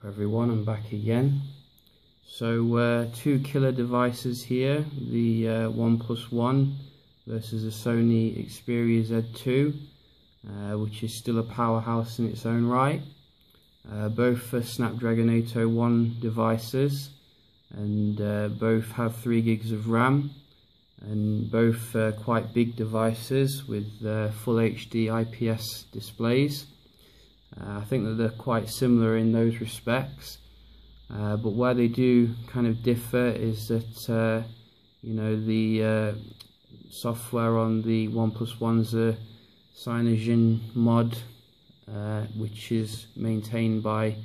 Everyone, I'm back again. So two killer devices here, the OnePlus One versus the Sony Xperia Z2, which is still a powerhouse in its own right. Both are Snapdragon 801 devices, and both have 3 gigs of RAM, and both quite big devices with full HD IPS displays. I think that they're quite similar in those respects, but where they do kind of differ is that the software on the OnePlus One's a Cyanogen mod, which is maintained by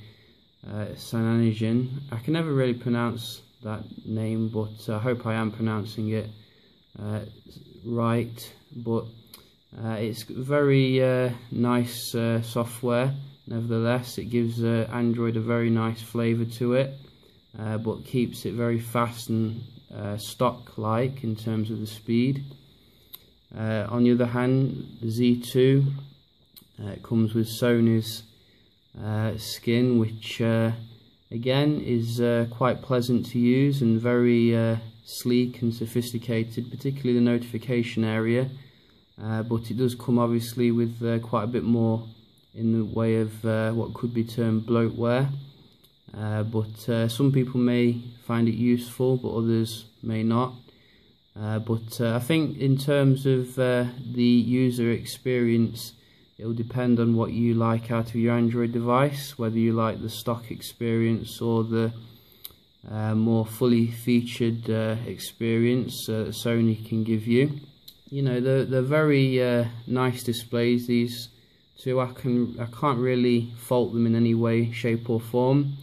Cyanogen. I can never really pronounce that name, but I hope I am pronouncing it right. But it's very nice software. Nevertheless, it gives Android a very nice flavour to it, but keeps it very fast and stock-like in terms of the speed. On the other hand, the Z2 comes with Sony's skin, which again is quite pleasant to use and very sleek and sophisticated, particularly the notification area. But it does come obviously with quite a bit more in the way of what could be termed bloatware, but some people may find it useful, but others may not. But I think in terms of the user experience, it will depend on what you like out of your Android device, whether you like the stock experience or the more fully featured experience Sony can give you. You know, they're very nice displays, these two. I can't really fault them in any way, shape or form.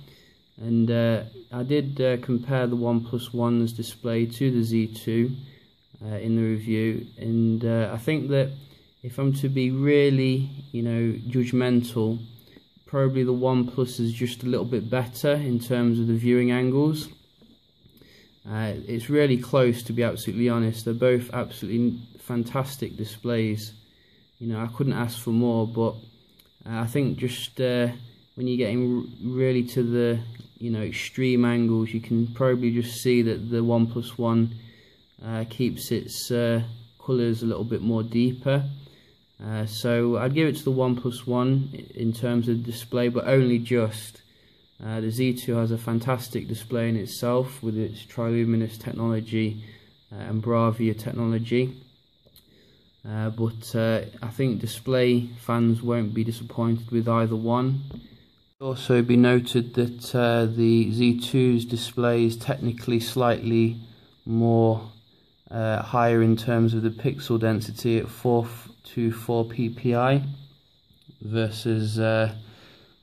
And I did compare the OnePlus One's display to the Z2 in the review, and I think that if I'm to be really, judgmental, probably the OnePlus is just a little bit better in terms of the viewing angles. It's really close, to be absolutely honest. They're both absolutely fantastic displays. I couldn't ask for more, but I think just when you're getting really to the extreme angles, you can probably just see that the OnePlus One keeps its colours a little bit more deeper. So I'd give it to the OnePlus One in terms of display, but only just. The Z2 has a fantastic display in itself with its triluminous technology and Bravia technology. But I think display fans won't be disappointed with either one. Also be noted that the Z2's display is technically slightly more higher in terms of the pixel density at 424 ppi versus the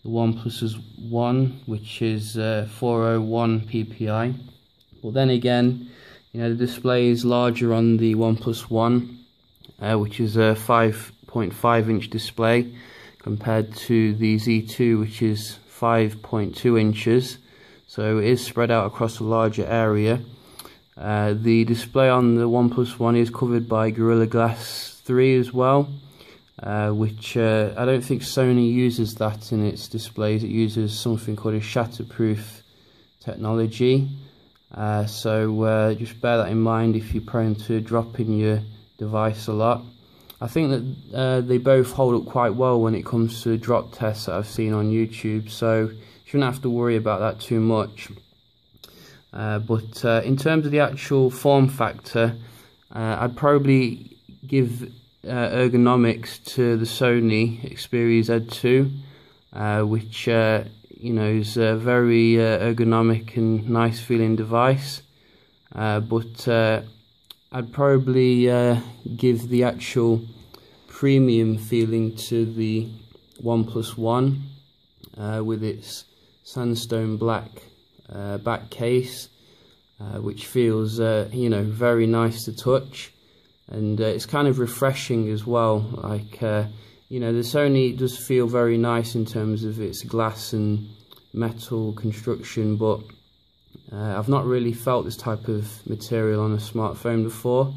OnePlus's One, which is 401 ppi. Well, then again, the display is larger on the OnePlus One, which is a 5.5 inch display, compared to the Z2, which is 5.2 inches, so it is spread out across a larger area. The display on the OnePlus One is covered by Gorilla Glass 3 as well, which I don't think Sony uses that in its displays. It uses something called a shatterproof technology, so just bear that in mind if you're prone to dropping your device a lot. I think that they both hold up quite well when it comes to drop tests that I've seen on YouTube, so you shouldn't have to worry about that too much. But in terms of the actual form factor, I'd probably give ergonomics to the Sony Xperia Z2, which is a very ergonomic and nice feeling device. But I'd probably give the actual premium feeling to the OnePlus One with its sandstone black back case, which feels very nice to touch, and it's kind of refreshing as well. Like the Sony does feel very nice in terms of its glass and metal construction, but I've not really felt this type of material on a smartphone before,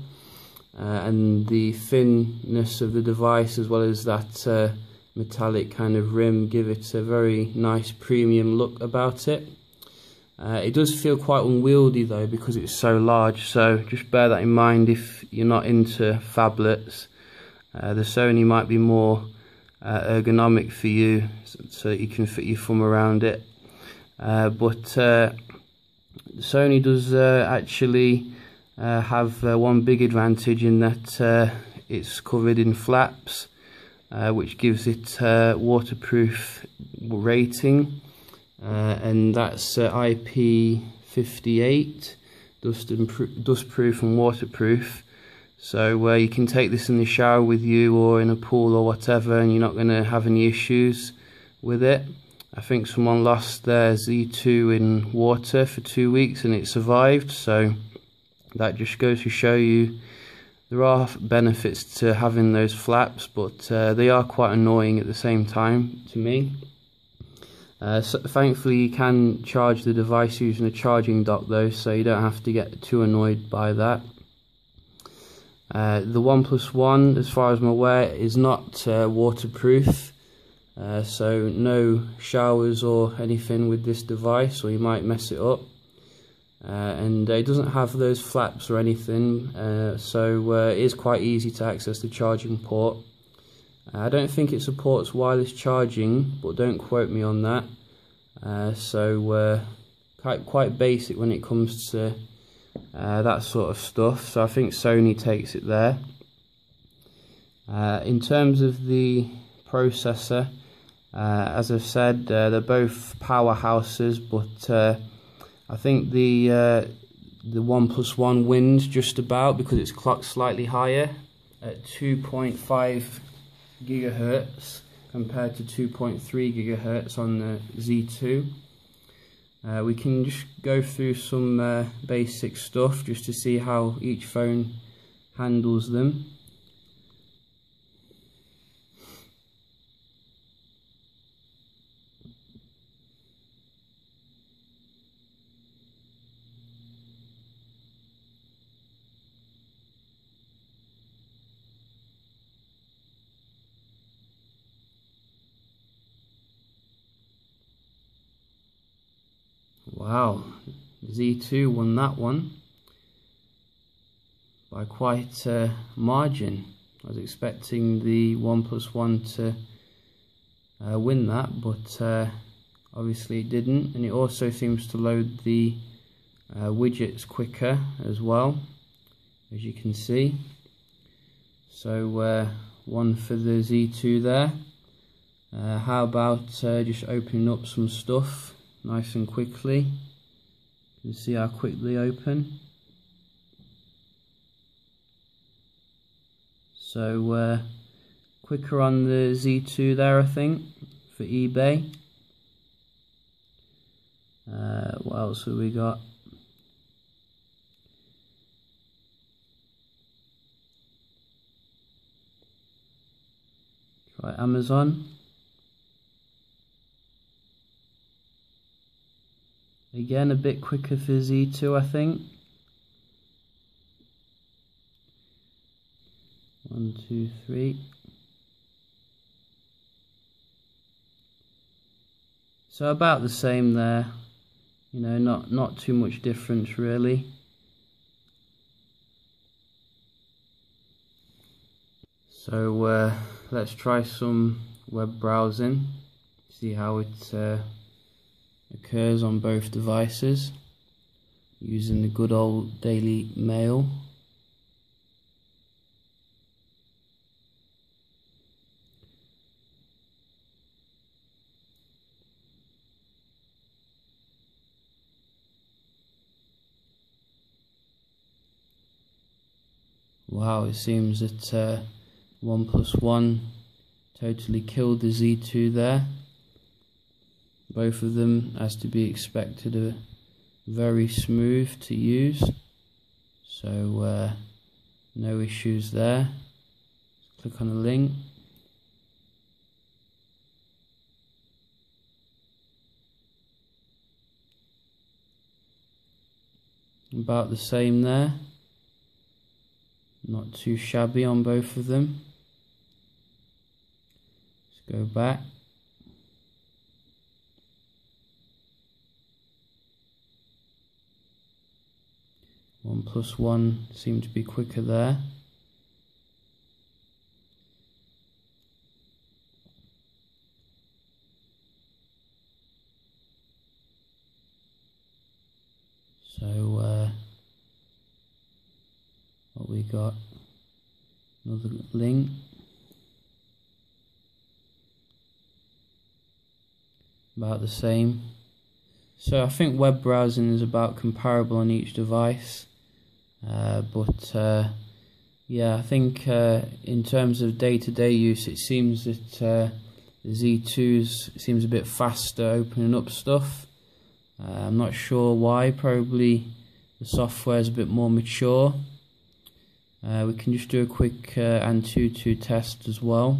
and the thinness of the device, as well as that metallic kind of rim give it a very nice premium look about it. It does feel quite unwieldy though because it's so large, so just bear that in mind if you're not into phablets. The Sony might be more ergonomic for you, so that you can fit your thumb around it. But Sony does actually have one big advantage in that it's covered in flaps, which gives it waterproof rating, and that's IP58, dustproof and waterproof. So you can take this in the shower with you or in a pool or whatever, and you're not going to have any issues with it. I think someone lost their Z2 in water for 2 weeks and it survived, so that just goes to show you there are benefits to having those flaps, but they are quite annoying at the same time to me. So thankfully you can charge the device using a charging dock though, so you don't have to get too annoyed by that. The OnePlus One, as far as I'm aware, is not waterproof, so no showers or anything with this device, or you might mess it up. And it doesn't have those flaps or anything, so it is quite easy to access the charging port. I don't think it supports wireless charging, but don't quote me on that. So quite basic when it comes to that sort of stuff, so I think Sony takes it there. In terms of the processor, as I've said, they're both powerhouses, but I think the OnePlus One wins just about because it's clocked slightly higher at 2.5 gigahertz compared to 2.3 gigahertz on the Z2. We can just go through some basic stuff just to see how each phone handles them. Wow, Z2 won that one by quite a margin. I was expecting the OnePlus One to win that, but obviously it didn't, and it also seems to load the widgets quicker as well, as you can see. So one for the Z2 there. How about just opening up some stuff nice and quickly? You can see how quickly open. So quicker on the Z2 there, I think, for eBay. What else have we got? Try Amazon. Again, a bit quicker for Z2, I think. 1, 2, 3. So about the same there. You know, not too much difference really. So let's try some web browsing. See how it occurs on both devices using the good old Daily Mail. Wow, it seems that OnePlus One totally killed the Z2 there. Both of them, as to be expected, are very smooth to use, so no issues there. Click on a link. About the same there. Not too shabby on both of them. Just go back. OnePlus One seemed to be quicker there. So what we got? Another link. About the same. So I think web browsing is about comparable on each device. Yeah, I think in terms of day-to-day use, it seems that the Z2 seems a bit faster opening up stuff. I'm not sure why. Probably the software is a bit more mature. We can just do a quick Antutu test as well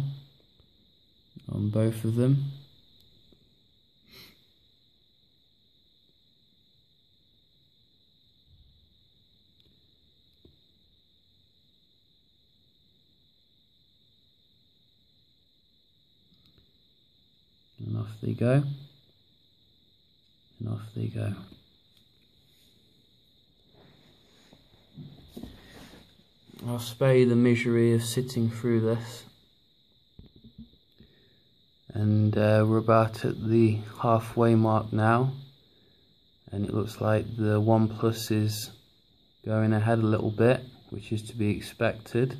on both of them. And off they go. And off they go. I'll spare you the misery of sitting through this. And we're about at the halfway mark now. And it looks like the OnePlus is going ahead a little bit, which is to be expected.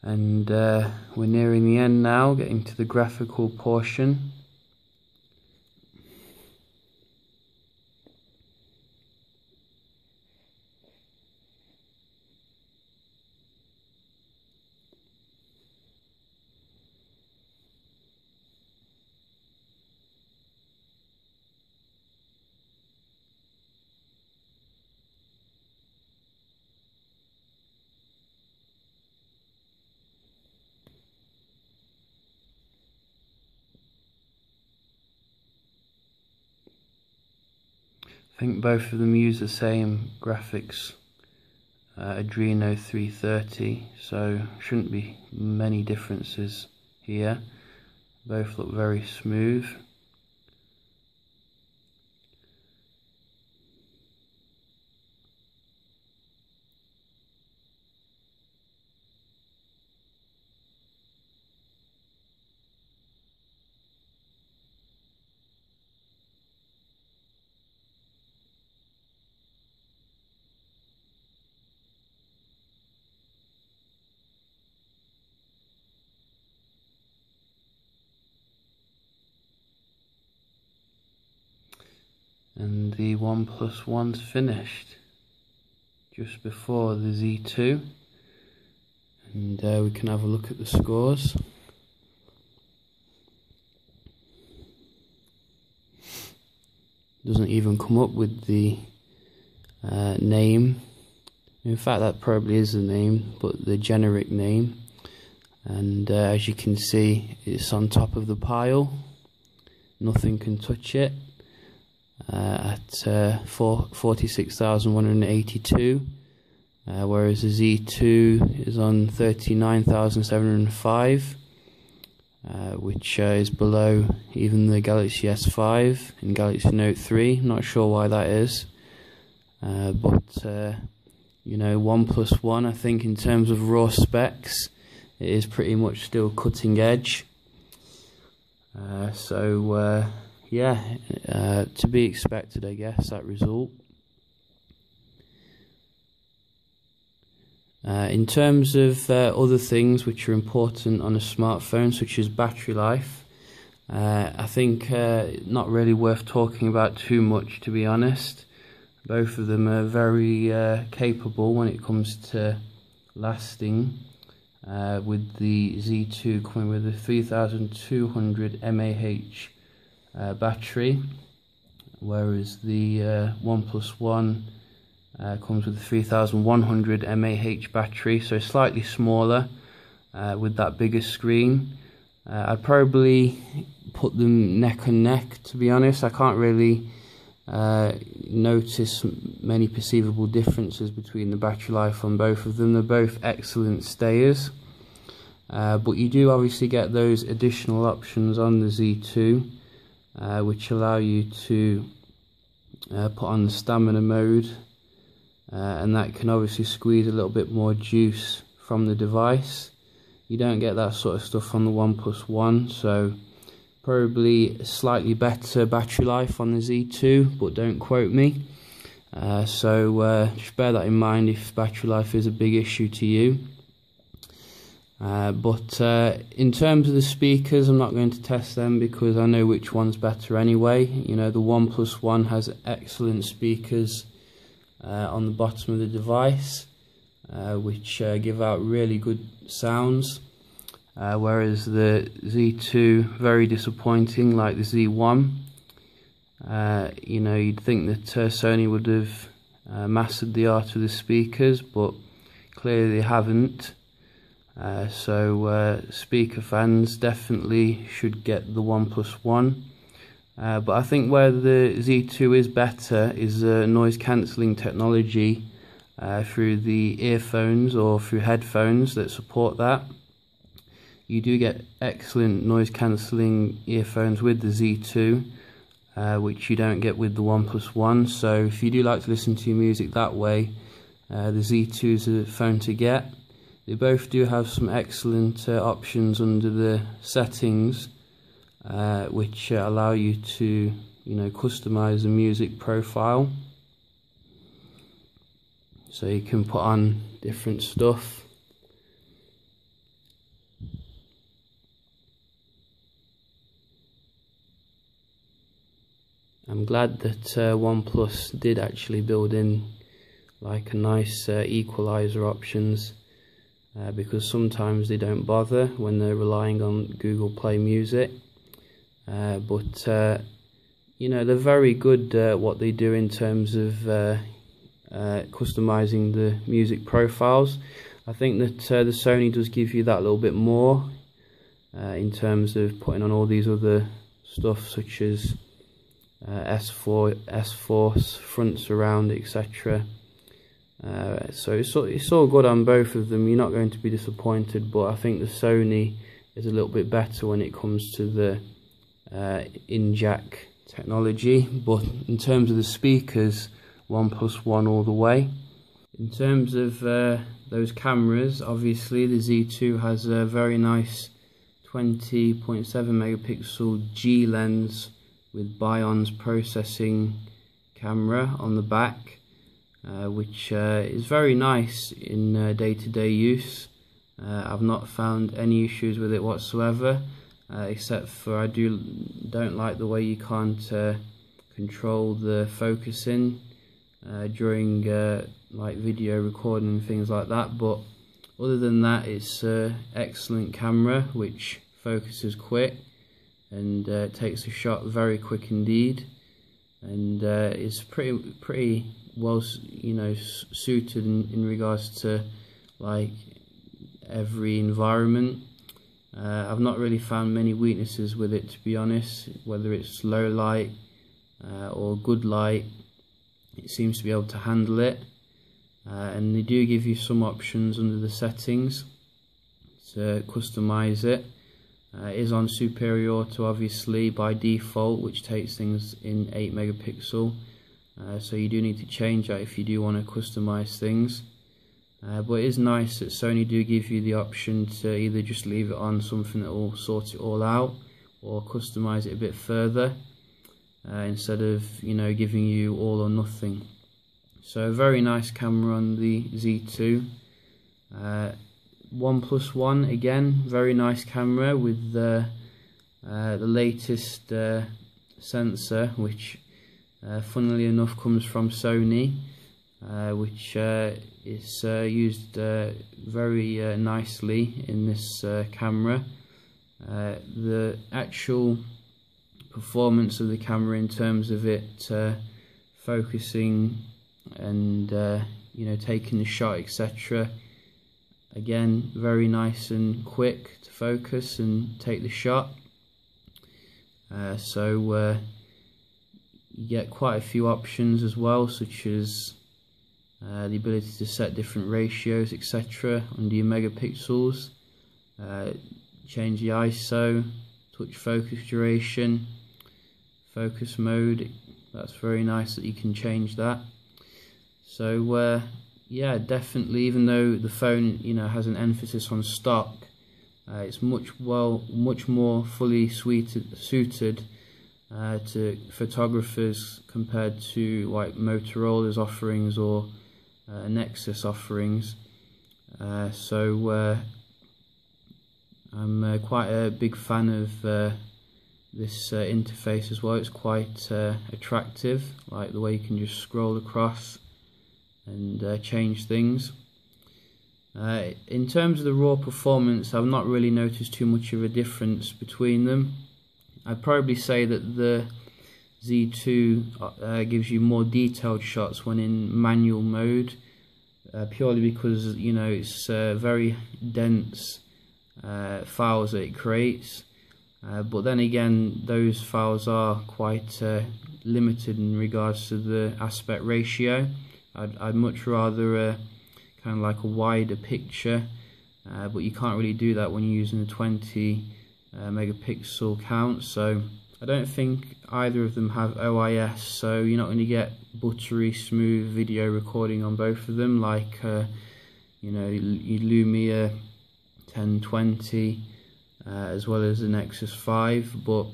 And we're nearing the end now, getting to the graphical portion. I think both of them use the same graphics Adreno 330, so shouldn't be many differences here. Both look very smooth. And the OnePlus One's finished just before the Z2, and we can have a look at the scores. Doesn't even come up with the name. In fact, that probably is the name, but the generic name. And as you can see, it's on top of the pile. Nothing can touch it. At 46,182, whereas the Z2 is on 39,705, which is below even the Galaxy S5 and Galaxy Note 3. Not sure why that is, but you know, OnePlus One, I think in terms of raw specs, it is pretty much still cutting edge. Yeah, to be expected, I guess, that result. In terms of other things which are important on a smartphone, such as battery life, I think not really worth talking about too much, to be honest. Both of them are very capable when it comes to lasting, with the Z2 coming with a 3200 mAh battery, whereas the OnePlus One comes with a 3100 mAh battery, so slightly smaller with that bigger screen. I'd probably put them neck and neck, to be honest. I can't really notice many perceivable differences between the battery life on both of them. They're both excellent stayers. but you do obviously get those additional options on the Z2, which allow you to put on the stamina mode, and that can obviously squeeze a little bit more juice from the device. You don't get that sort of stuff on the OnePlus One, so probably a slightly better battery life on the Z2, but don't quote me. So just bear that in mind if battery life is a big issue to you. But in terms of the speakers, I'm not going to test them because I know which one's better anyway. You know, the OnePlus One has excellent speakers on the bottom of the device, which give out really good sounds, whereas the Z2 very disappointing, like the Z1. You know, you'd think that Sony would have mastered the art of the speakers, but clearly they haven't. So speaker fans definitely should get the OnePlus One. But I think where the Z2 is better is noise cancelling technology through the earphones or through headphones that support that. You do get excellent noise cancelling earphones with the Z2, which you don't get with the OnePlus One. So if you do like to listen to your music that way, the Z2 is a phone to get. They both do have some excellent options under the settings, which allow you to, you know, customize the music profile. So you can put on different stuff. I'm glad that OnePlus did actually build in like a nice equalizer options. Because sometimes they don't bother when they're relying on Google Play Music, but you know, they're very good at what they do in terms of customizing the music profiles. I think that the Sony does give you that little bit more in terms of putting on all these other stuff such as S-Force, front surround, etc. So it's all good on both of them. You're not going to be disappointed, but I think the Sony is a little bit better when it comes to the in-jack technology. But in terms of the speakers, OnePlus One all the way. In terms of those cameras, obviously the Z2 has a very nice 20.7 megapixel G lens with Bion's processing camera on the back. Which is very nice in day-to-day use. I've not found any issues with it whatsoever, except for I don't like the way you can't control the focusing during like video recording and things like that. But other than that, it's an excellent camera which focuses quick and takes a shot very quick indeed, and it's pretty well, you know, suited in regards to like every environment. I've not really found many weaknesses with it, to be honest. Whether it's low light or good light, it seems to be able to handle it. And they do give you some options under the settings to customize it. It is on Superior Auto obviously by default, which takes things in 8 megapixel. So you do need to change that if you do want to customize things. But it is nice that Sony do give you the option to either just leave it on something that will sort it all out, or customize it a bit further, instead of, you know, giving you all or nothing. So a very nice camera on the Z2. OnePlus One, again, very nice camera with the latest sensor, which funnily enough comes from Sony, which is used very nicely in this camera. The actual performance of the camera in terms of it focusing and you know, taking the shot, etc., again, very nice and quick to focus and take the shot. So you get quite a few options as well, such as the ability to set different ratios, etc., under your megapixels. change the ISO, touch focus duration, focus mode. That's very nice that you can change that. So yeah, definitely, even though the phone, you know, has an emphasis on stock, it's much more fully suited to photographers compared to like Motorola's offerings or Nexus offerings. So I'm quite a big fan of this interface as well. It's quite attractive, like the way you can just scroll across and change things. In terms of the raw performance, I've not really noticed too much of a difference between them. I'd probably say that the Z2 gives you more detailed shots when in manual mode, purely because, you know, it's very dense files that it creates. But then again, those files are quite limited in regards to the aspect ratio. I'd much rather kind of like a wider picture, but you can't really do that when you're using a 20 megapixel count. So I don't think either of them have OIS, so you're not going to get buttery smooth video recording on both of them like you know, Lumia 1020 as well as the Nexus 5, but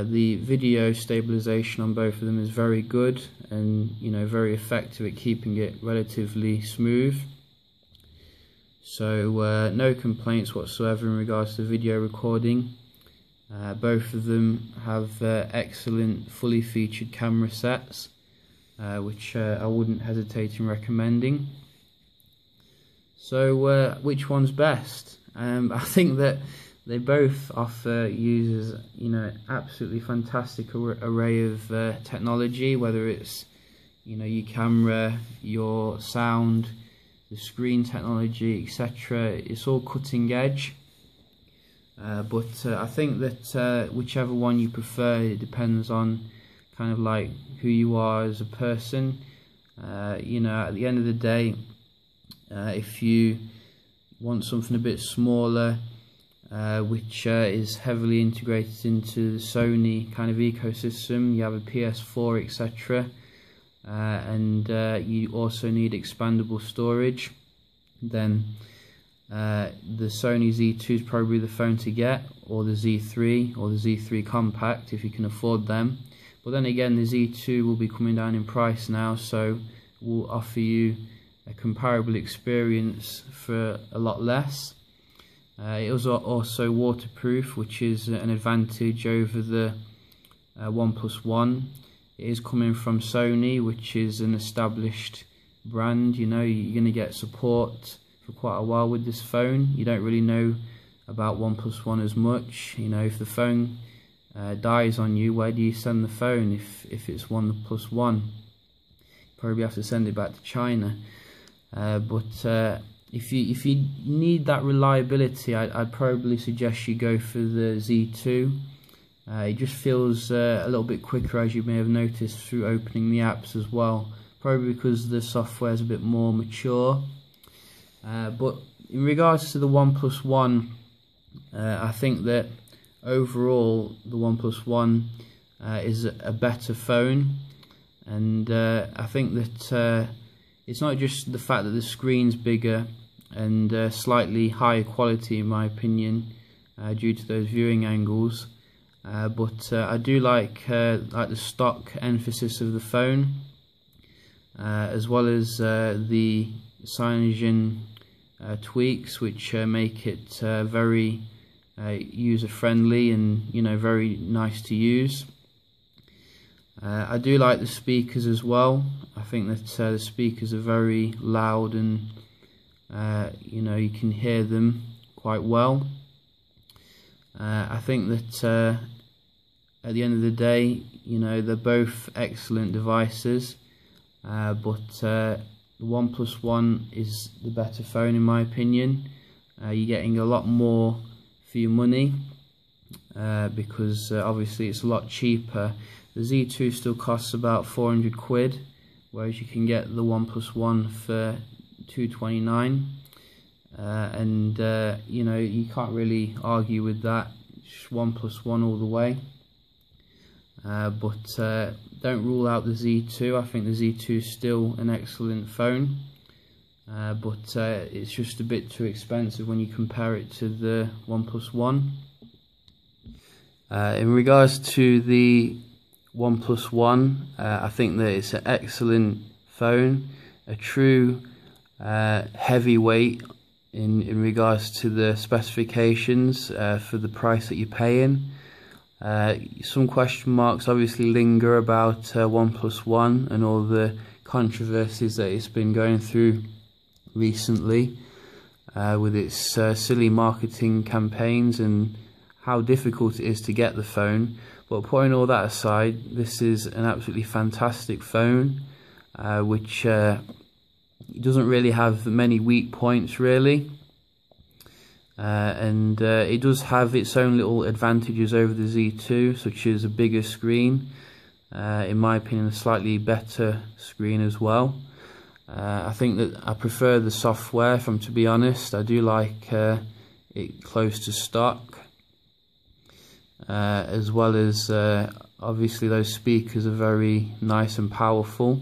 the video stabilization on both of them is very good and, you know, very effective at keeping it relatively smooth. So no complaints whatsoever in regards to video recording. Both of them have excellent fully featured camera sets, which I wouldn't hesitate in recommending. So which one's best? I think that they both offer users, you know, absolutely fantastic array of technology, whether it's, you know, your camera, your sound, the screen technology, etc. It's all cutting edge. But I think that whichever one you prefer, it depends on kind of like who you are as a person. You know, at the end of the day, if you want something a bit smaller, which is heavily integrated into the Sony kind of ecosystem, you have a PS4, etc., and you also need expandable storage, then the Sony Z2 is probably the phone to get, or the Z3 or the Z3 Compact if you can afford them. But then again, the Z2 will be coming down in price now, so will offer you a comparable experience for a lot less. It was also waterproof, which is an advantage over the OnePlus One. It is coming from Sony, which is an established brand. You know, you're going to get support for quite a while with this phone. You don't really know about OnePlus One as much. You know, if the phone dies on you, where do you send the phone if it's OnePlus One? You probably have to send it back to China. But if you need that reliability, I'd probably suggest you go for the Z2. It just feels a little bit quicker, as you may have noticed through opening the apps as well, probably because the software is a bit more mature. But in regards to the OnePlus One, I think that overall the OnePlus One is a better phone, and I think that it's not just the fact that the screen's bigger and slightly higher quality, in my opinion, due to those viewing angles, but I do like the stock emphasis of the phone, as well as the Cyanogen tweaks, which make it very user-friendly and, you know, very nice to use. I do like the speakers as well. I think that the speakers are very loud and you know, you can hear them quite well. I think that at the end of the day, you know, they're both excellent devices, but the OnePlus One is the better phone in my opinion. You're getting a lot more for your money, because obviously it's a lot cheaper. The Z2 still costs about 400 quid, whereas you can get the OnePlus One for 229. you know, you can't really argue with that. Just 1+1 all the way. But don't rule out the Z2. I think the Z2 is still an excellent phone, but it's just a bit too expensive when you compare it to the OnePlus 1. In regards to the OnePlus 1, I think that it's an excellent phone, a true heavyweight in regards to the specifications for the price that you're paying. Some question marks obviously linger about OnePlus 1 and all the controversies that it's been going through recently with its silly marketing campaigns and how difficult it is to get the phone. But putting all that aside, this is an absolutely fantastic phone, which doesn't really have many weak points really. It does have its own little advantages over the Z2, such as a bigger screen, in my opinion a slightly better screen as well. I think that I prefer the software, if I'm to be honest. I do like it close to stock, as well as obviously those speakers are very nice and powerful.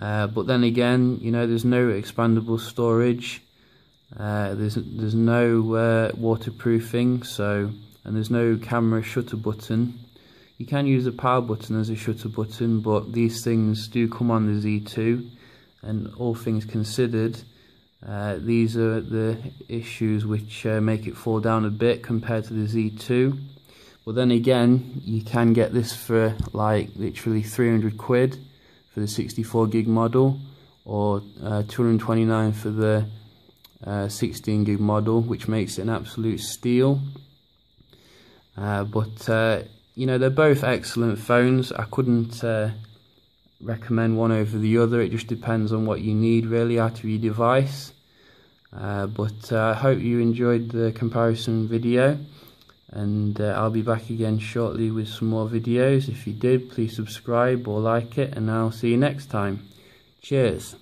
But then again, you know, there's no expandable storage. There's no waterproofing, and there's no camera shutter button. You can use the power button as a shutter button, but these things do come on the Z2, and all things considered, these are the issues which make it fall down a bit compared to the Z2. But then again, you can get this for like literally 300 quid for the 64 gig model, or 229 for the 16 gig model, which makes it an absolute steal. But you know, they're both excellent phones. I couldn't recommend one over the other. It just depends on what you need really out of your device. But I hope you enjoyed the comparison video, and I'll be back again shortly with some more videos. If you did, please subscribe or like it, and I'll see you next time. Cheers.